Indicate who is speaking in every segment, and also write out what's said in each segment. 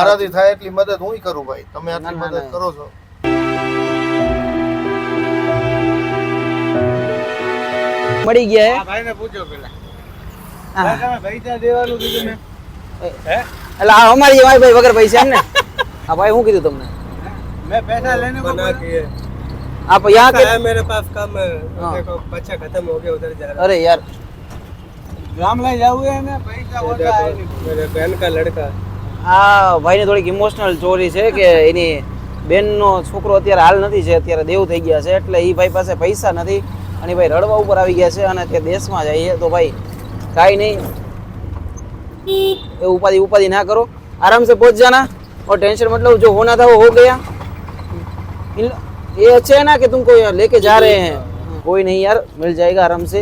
Speaker 1: મારાથી થાય એટલી મદદ હું કરું ભાઈ, તમે આટલી મદદ કરો છો.
Speaker 2: મળી ગયા હે
Speaker 3: ભાઈને પૂછો પેલા તમે પૈસા દેવાનું કીધું મેં હે
Speaker 2: એટલે આ અમારી ભાઈ વગર પૈસા એમ ને હા ભાઈ શું કીધું તમને
Speaker 3: मैं पैसा लेने को बोला कि
Speaker 2: आप यहाँ के
Speaker 3: मेरे पास कम देखो बच्चा खत्म हो गया उधर जा रहा
Speaker 2: अरे यार
Speaker 3: राम लाई जाऊँ है ना पैसा होता है मेरे बहन का लड़का
Speaker 2: આ ભાઈને થોડીક ઇમોશનલ ચોરી છે કે એની બેનનો છોકરો અત્યારે હાલ નથી છે, અત્યારે દેવ થઈ ગયા છે, એટલે એ ભાઈ પાસે પૈસા નથી અને ભાઈ રડવા ઉપર આવી ગયા છે અને તે દેશમાં જાય તો ભાઈ કાંઈ નહીં, એ ઉપાધિ ना करो, आराम से पहुंच जाना और टेंशन मतलब जो होना था वो हो गया. ये अच्छे है ना कि तुमको लेके जा रहे हैं, कोई नहीं यार मिल जाएगा आराम से,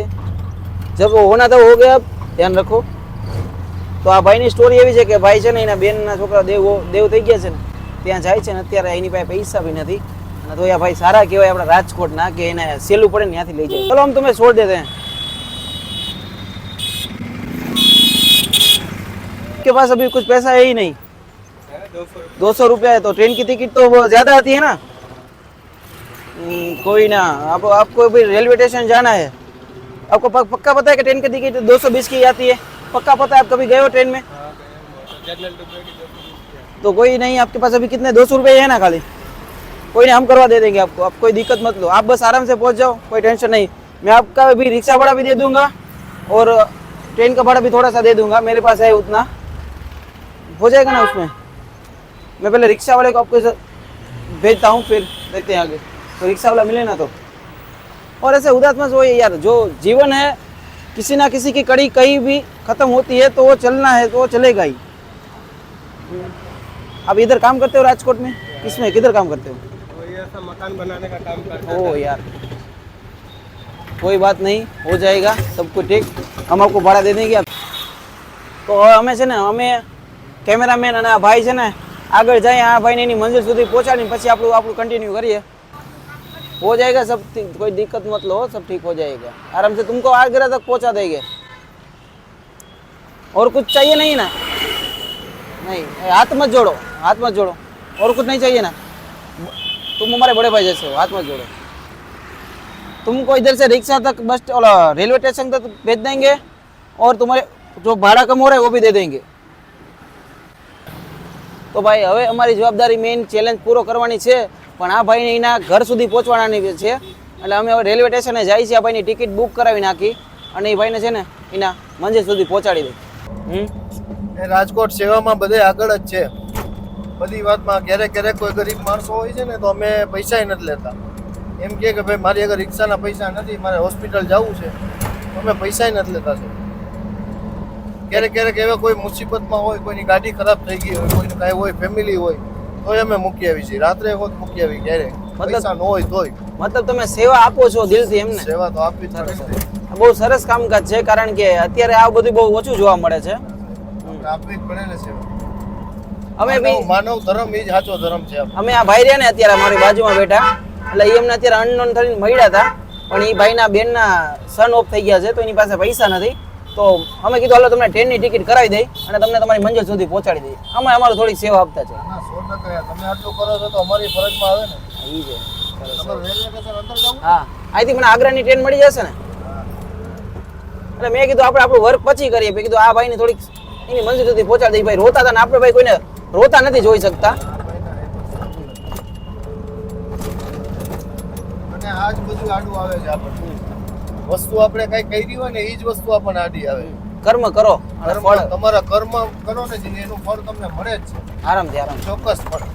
Speaker 2: जब वो होना था वो हो गया, ધ્યાન રાખો. તો આ ભાઈની સ્ટોરી એવી છે કે ભાઈ છે ને એના બેનના છોકરા દેવ થઈ ગયા છે ને ત્યાં જાય છે ને અત્યારે એની પાસે પૈસા બી નથી અને તો આ ભાઈ સારા કહેવાય આપણા રાજકોટના કે એને સહેલું પડે ને ત્યાંથી લઈ જાય. ચલો हम तुम्हें छोड़ देते हैं. के पास अभी कुछ पैसा है ही नहीं, 200 रुपया है तो ट्रेन की टिकट तो वो ज्यादा आती है ना. कोई ना, आपको भी रेलवे स्टेशन जाना है, आपको पक्का पता है कि ट्रेन की टिकट 220 की आती है, पक्का पता है? आप कभी गए हो ट्रेन में? तो कोई नहीं, आपके पास अभी कितने 200 रुपये है ना खाली, कोई नहीं हम करवा दे देंगे आपको, आप कोई दिक्कत मत लो, आप बस आराम से पहुंच जाओ, कोई टेंशन नहीं. मैं आपका अभी रिक्शा भाड़ा भी दे दूंगा और ट्रेन का भाड़ा भी थोड़ा सा दे दूंगा, मेरे पास है उतना, हो जाएगा ना उसमें. मैं पहले रिक्शा वाले को आपको भेजता हूँ, फिर देखते हैं आगे, तो रिक्शा वाला मिले ना तो. और ऐसे उदास मत होइए यार, जो जीवन है किसी ना किसी की कड़ी कहीं भी खत्म होती है तो वो चलना है तो वो चलेगा ही. अब इधर काम करते हो राजकोट में, किसमें किधर काम करते हो?
Speaker 3: ये ऐसा मकान बनाने का काम करते
Speaker 2: ओ यार कोई बात नहीं, हो जाएगा सब कुछ ठीक, हम आपको भाड़ा दे देंगे. તો અમે છે ને અમે કેમેરામેન અને આ ભાઈ છે ને આગળ જાય, આ ભાઈને એની મંજિલ સુધી પહોંચાડીને પછી આપણું કન્ટિન્યू કરીએ. हो जाएगा सब, कोई दिक्कत मत लो, सब ठीक हो जाएगा आराम से, तुमको आगरा तक पहुंचा देंगे. और कुछ चाहिए नहीं ना? नहीं, हाथ मत जोड़ो, हाथ मत जोड़ो, और कुछ नहीं चाहिए ना? तुम हमारे बड़े भाई जैसे हो, हाथ मत जोड़ो. तुमको इधर से रिक्शा तक बस रेलवे स्टेशन तक भेज देंगे और तुम्हारे जो भाड़ा कम हो रहा है वो भी दे देंगे. तो भाई હવે અમારી જવાબદારી મેઇન ચેલેન્જ પૂરો કરવાની છે, પણ આ ભાઈને એના ઘર સુધી પહોંચવાના છે, એટલે અમે હવે રેલવે સ્ટેશને જાય છે, આ ભાઈની ટિકિટ બુક કરાવી નાખી અને એ ભાઈને છે ને એના મંજિલ સુધી પહોંચાડી દે.
Speaker 1: એ રાજકોટ સેવામાં બધે આગળ જ છે બધી વાતમાં. ક્યારેક કોઈ ગરીબ માણસો હોય છે ને તો અમે પૈસા નથી લેતા, એમ કે ભાઈ મારી આગળ રિક્ષાના પૈસા નથી, મારે હોસ્પિટલ જવું છે, તો અમે પૈસા નથી લેતા છે. ક્યારેક એવા કોઈ મુસીબતમાં હોય, કોઈની ગાડી ખરાબ થઈ ગઈ હોય, કોઈને કાંઈ હોય, ફેમિલી હોય, તોય અમે મૂકી આવી છીએ, રાત્રે હોત મૂકી આવી, ક્યારેક પૈસા ન હોય તોય.
Speaker 2: મતલબ તમે સેવા આપો છો દિલથી એમને?
Speaker 1: સેવા તો આપવી જ પડે,
Speaker 2: બહુ સરસ કામકાજ છે, કારણ કે અત્યારે આ બધું બહુ ઓછું જોવા મળે છે.
Speaker 1: આપવી જ પડે ને સેવા.
Speaker 2: અમે બી
Speaker 1: માનવ ધર્મ એ જ સાચો ધર્મ છે.
Speaker 2: અમે આ ભાઈ રહ્યા ને અત્યારે અમારી બાજુમાં બેઠા, એટલે એ અમને અત્યારે અનનોન થઈને મળ્યા હતા, પણ એ ભાઈના બેનના સન ઓફ થઈ ગયા છે તો એની પાસે પૈસા નથી, તો અમે કીધું હાલો તમને ટ્રેનની ટિકિટ કરાવી દઈ અને તમને તમારી મંજિલ સુધી પહોંચાડી દઈએ. અમે અમારું થોડીક સેવા આપતા છે.
Speaker 1: 100% તમે આટલું કરો છો તો અમારી ફરજમાં આવે ને.
Speaker 2: ઈ છે.
Speaker 1: તમારે રેલવે સ્ટેશન અંદર જવું?
Speaker 2: હા, અહીંથી મને આગ્રાની ટ્રેન મળી જશે ને, એટલે મેં કીધું આપણે આપણું વર્ક પછી કરીએ. મેં કીધું આ ભાઈને થોડીક એની મંજિલ સુધી પહોંચાડી દઈએ. ભાઈ રોતા હતા ને આપણે ભાઈ કોઈને રોતા નથી જોઈ શકતા.
Speaker 1: અને આ જ બધું આડું આવે છે આપણને. વસ્તુ આપણે કઈ કરી હોય ને એ જ વસ્તુ આપણને આડી આવે.
Speaker 2: કર્મ કરો અને ફળ,
Speaker 1: તમારા કર્મ કરો ને એનું ફળ તમને મળે જ છે
Speaker 2: આરામથી આરામ,
Speaker 1: ચોક્કસ મળે.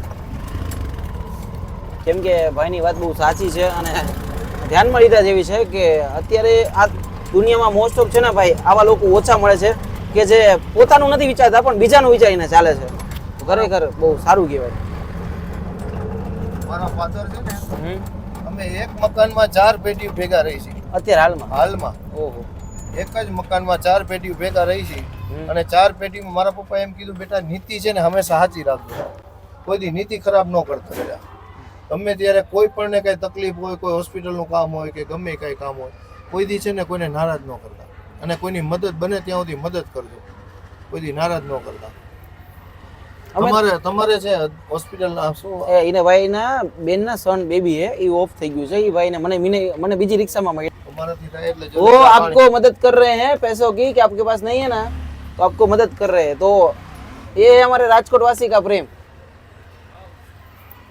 Speaker 2: કેમ કે ભાઈની વાત બહુ સાચી છે અને ધ્યાનમાં લીધા જેવી છે કે અત્યારે આ દુનિયામાં મોસ્ટ ઓફ છે ને ભાઈ આવા લોકો ઓછા મળે છે કે જે પોતાનું નથી વિચારતા પણ બીજાનું વિચારીને ચાલે છે. ખરેખર બહુ સારું કહેવાય.
Speaker 1: મારા ફાધર છે ને, અમે એક મકાનમાં 4 પેઢી ભેગા રહી છીએ
Speaker 2: અત્યારે
Speaker 1: હાલમાં.
Speaker 2: ઓહો,
Speaker 1: એક જ મકાનમાં 4 પેઢી ભેગા રહી છીએ અને 4 પેઢીમાં મારા પપ્પા એમ કીધું, બેટા નીતિ છે ને હંમેશા સાચી રાખજો, કોઈ દી નીતિ ખરાબ ન કરતા બેટા. ગમે ત્યારે કોઈ પણ ને કઈ તકલીફ હોય, કોઈ હોસ્પિટલનું કામ હોય કે ગમે કઈ કામ હોય, કોઈ દી છે ને કોઈને નારાજ ન કરતા અને કોઈની મદદ બને ત્યાં સુધી મદદ કરજો, કોઈ દી નારાજ ન કરતા. તમારે છે હોસ્પિટલ ના શું
Speaker 2: એ એને ભાઈના બેનના સન બેબી હે એ ઓફ થઈ ગયું છે એ ભાઈને મને બીજી રિક્ષામાં મળી
Speaker 1: તમારાથી થાય એટલે
Speaker 2: वो आपको मदद कर रहे हैं पैसों की कि आपके पास नहीं है ना तो आपको मदद कर रहे हैं तो ये है हमारे राजकोट वासी का प्रेम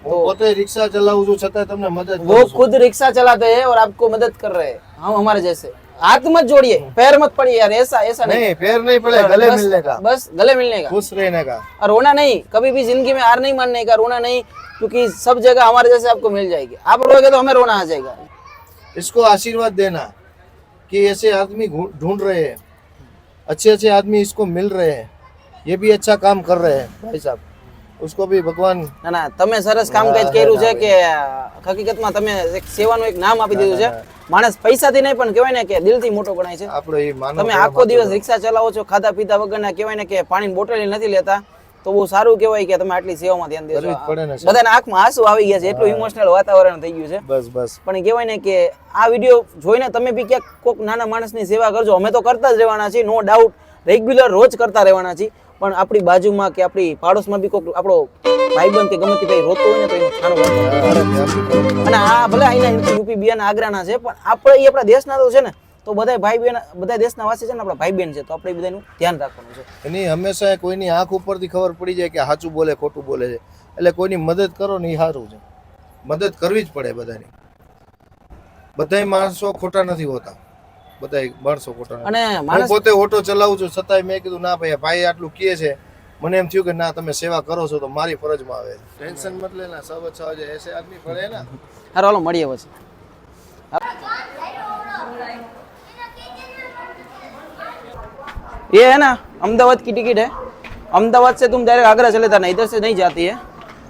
Speaker 1: હું પોતે રિક્ષા ચલાવું છું છતાં તમને મદદ
Speaker 2: वो खुद रिक्शा चलाते हैं और आपको मदद कर रहे हैं हम हमारे जैसे हाथ मत जोड़िए पैर मत पड़िए यार ऐसा ऐसा नहीं
Speaker 1: नहीं पैर नहीं पड़े गले मिलने का
Speaker 2: बस गले मिलने का
Speaker 1: खुश रहने का
Speaker 2: और रोना नहीं कभी भी जिंदगी में हार नहीं मानने का रोना नहीं क्योंकि सब जगह हमारे जैसे आपको मिल जाएगी आप रोएगे तो हमें रोना आ जाएगा
Speaker 1: इसको आशीर्वाद देना कि ऐसे आदमी ढूंढ रहे हैं अच्छे अच्छे आदमी इसको मिल रहे हैं ये भी अच्छा काम कर रहे हैं भाई साहब उसको भी भगवान
Speaker 2: ના ના તમે સરસ કામકાજ કર્યું છે કે હકીકતમાં તમે એક સેવાનું એક નામ આપી દીધું છે માણસ પૈસાથી નહીં પણ કહેવાય ને કે દિલથી મોટો ગણાય છે
Speaker 1: આપણો એ માનવ
Speaker 2: તમે આખો દિવસ રિક્ષા ચલાવો છો ખાધા પીધા વગરના કહેવાય ને કે પાણીની બોટલ નથી લેતા તો બહુ સારું કહેવાય કે તમે આટલી સેવામાં ધ્યાન દેશો
Speaker 1: કરવી જ પડે ને સાહેબ.
Speaker 2: બધાના આંખમાં આંસુ આવી ગયા છે એટલું ઇમોશનલ વાતાવરણ થઈ ગયું છે
Speaker 1: બસ બસ
Speaker 2: પણ કહેવાય ને કે આ વિડીયો જોઈને તમે બી ક્યાંક કોઈક નાના માણસની સેવા કરજો અમે તો કરતા જ રહેવાના છીએ નો ડાઉટ રેગ્યુલર રોજ કરતા રહેવાના છીએ પણ આપણી બાજુમાં કે આપણી પાડોશમાં બી કોઈક આપણો ભાઈબંધ કે ગમે તે ભાઈ રોતો હોય ને તો એનું છાણું વાળવાનું. અને આ ભલે અહીંના યુપી બિહારના આગ્રાના છે પણ આપણે એ આપણા દેશના તો છે ને તો બધા ભાઈ બહેન બધા દેશના વાસી છે ને આપણા ભાઈ બહેન છે તો આપણે એ બધાનું ધ્યાન રાખવાનું છે.
Speaker 1: એની હંમેશા કોઈની આંખ ઉપરથી ખબર પડી જાય કે સાચું બોલે ખોટું બોલે છે એટલે કોઈની મદદ કરો ને એ સારું છે મદદ કરવી જ પડે બધાની બધાય માણસો ખોટા નથી હોતા બધાય માણસો ખોટા નથી.
Speaker 2: અને
Speaker 1: હું
Speaker 2: માણસ
Speaker 1: પોતે ઓટો ચલાવું છું છતાંય મેં કીધું ના ભાઈ આટલું કહે છે મને એમ થયું કે ના તમે સેવા કરો છો તો મારી ફરજમાં આવે ટેન્શન મત લેના સબ અચ્છા હો જાય એસે આદમી પડે ના
Speaker 2: હારો હાલો મળીએ પછી. ये है ना अहमदाबाद की टिकट है अहमदाबाद से तुम डायरेक्ट आगरा चले जाना इधर से नहीं जाती है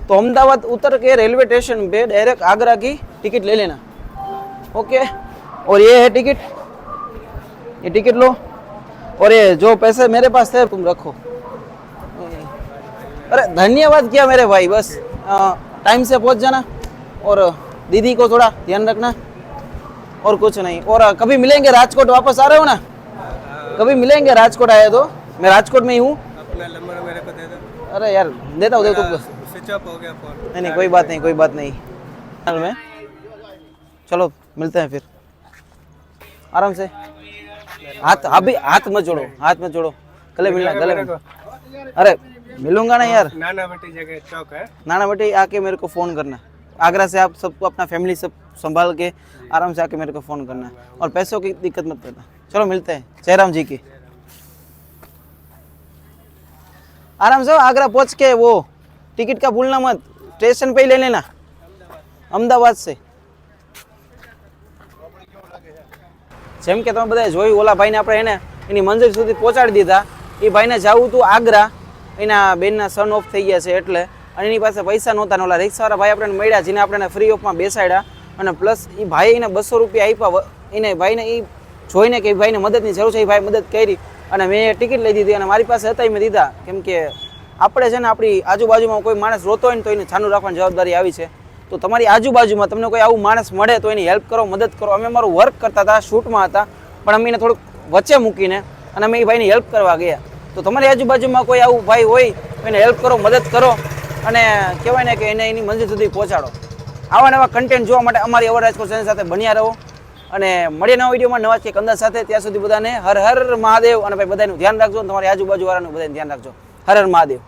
Speaker 2: तो अहमदाबाद उतर के रेलवे स्टेशन पे डायरेक्ट आगरा की टिकट ले लेना ओके और ये है टिकट ये टिकट लो और ये जो पैसे मेरे पास थे तुम रखो अरे धन्यवाद क्या मेरे भाई बस टाइम से पहुंच जाना और दीदी को थोड़ा ध्यान रखना और कुछ नहीं और कभी मिलेंगे राजकोट वापस आ रहे हो ना कभी मिलेंगे राजकोट आए तो मैं राजकोट में ही हूँ
Speaker 3: अपना नंबर मेरे को दे दो
Speaker 2: अरे यार देता हूँ तुमको
Speaker 3: स्विच ऑफ हो गया फोन
Speaker 2: नहीं कोई बात नहीं कोई बात नहीं में चलो मिलते हैं फिर आराम से हाथ अभी हाथ मत जोड़ो गले मिलना गले मिलना अरे मिलूंगा ना यार
Speaker 3: नाना भट्टी जगह चौक है
Speaker 2: नाना बेटे आके मेरे को फ़ोन करना आगरा से आप सबको अपना फैमिली सब संभाल के आराम से आके मेरे को फ़ोन करना और पैसों की दिक्कत मत करना चलो मिलते हैं जयराम जी की आराम से आगरा पहुंच के वो टिकट का भूलना मत स्टेशन पे ही ले लेना अहमदाबाद से જેમ કે તમે બધા જોયું ઓલા ભાઈને આપણે એને એની મંજિલ સુધી પહોંચાડી દીધા એ ભાઈને જવું હતું આગ્રા એના બેનના સન ઓફ થઈ ગયા છે એટલે અને એની પાસે પૈસા નહોતા ને ઓલા રિક્ષાવાળા ભાઈ આપણને મળ્યા જેને આપણે ફ્રી ઓફમાં બેસાડ્યા અને પ્લસ એ ભાઈ એને 200 રૂપિયા આપ્યા એને ભાઈને એ જોઈને કે ભાઈને મદદની જરૂર છે એ ભાઈ મદદ કરી અને મેં ટિકિટ લઈ દીધી અને મારી પાસે હતા મેં દીધા કેમ કે આપણે છે ને આપણી આજુબાજુમાં કોઈ માણસ રોતો હોય ને તો એને છાનું રાખવાની જવાબદારી આવી છે તો તમારી આજુબાજુમાં તમને કોઈ આવું માણસ મળે તો એની હેલ્પ કરો મદદ કરો અમે અમારું વર્ક કરતા હતા શૂટમાં હતા પણ અમે એને થોડુંક વચ્ચે મૂકીને અને અમે એ ભાઈની હેલ્પ કરવા ગયા તો તમારી આજુબાજુમાં કોઈ આવું ભાઈ હોય તો એને હેલ્પ કરો મદદ કરો અને કહેવાય ને કે એને એની મંજિલ સુધી પહોંચાડો આવા નવા કન્ટેન્ટ જોવા માટે અમારી અવર રાજકોટ ચેનલ સાથે બન્યા રહો અને મળીએ નવા વિડીયોમાં નવા કંઈક અંદાજ સાથે ત્યાં સુધી બધાને હર હર મહાદેવ અને ભાઈ બધાનું ધ્યાન રાખજો તમારી આજુબાજુવાળાનું બધાનું ધ્યાન રાખજો હર હર મહાદેવ